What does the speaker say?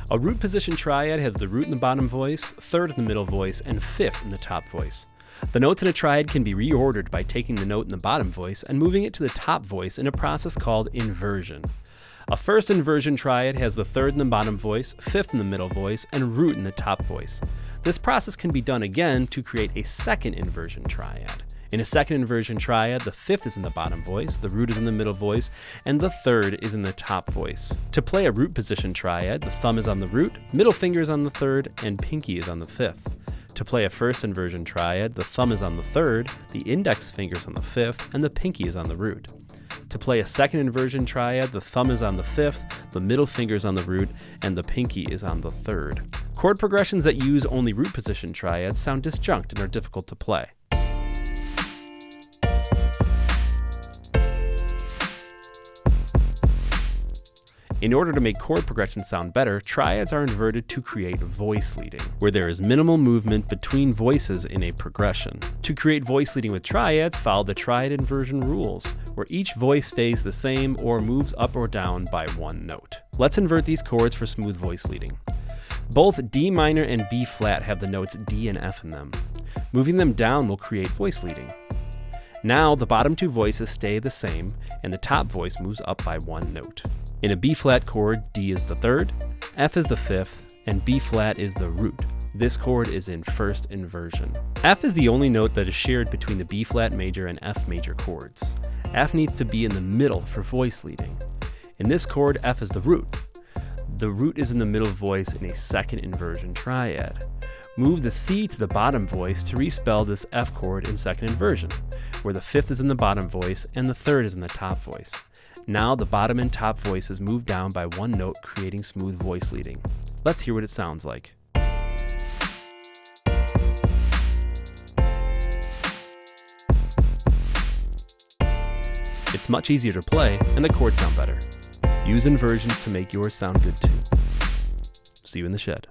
A root position triad has the root in the bottom voice, third in the middle voice, and fifth in the top voice. The notes in a triad can be reordered by taking the note in the bottom voice and moving it to the top voice in a process called inversion. A first inversion triad has the third in the bottom voice, fifth in the middle voice, and root in the top voice. This process can be done again to create a second inversion triad. In a second inversion triad, the fifth is in the bottom voice, the root is in the middle voice, and the third is in the top voice. To play a root position triad, the thumb is on the root, middle finger is on the third, and pinky is on the fifth. To play a first inversion triad, the thumb is on the third, the index finger is on the fifth, and the pinky is on the root. To play a second inversion triad, the thumb is on the fifth, the middle finger is on the root, and the pinky is on the third. Chord progressions that use only root position triads sound disjunct and are difficult to play. In order to make chord progressions sound better, triads are inverted to create voice leading, where there is minimal movement between voices in a progression. To create voice leading with triads, follow the triad inversion rules, where each voice stays the same or moves up or down by one note. Let's invert these chords for smooth voice leading. Both D minor and B flat have the notes D and F in them. Moving them down will create voice leading. Now the bottom two voices stay the same, and the top voice moves up by one note. In a B flat chord, D is the third, F is the fifth, and B flat is the root. This chord is in first inversion. F is the only note that is shared between the B flat major and F major chords. F needs to be in the middle for voice leading. In this chord, F is the root. The root is in the middle voice in a second inversion triad. Move the C to the bottom voice to respell this F chord in second inversion, where the fifth is in the bottom voice and the third is in the top voice. Now the bottom and top voices move down by one note, creating smooth voice leading. Let's hear what it sounds like. It's much easier to play, and the chords sound better. Use inversions to make yours sound good too. See you in the shed.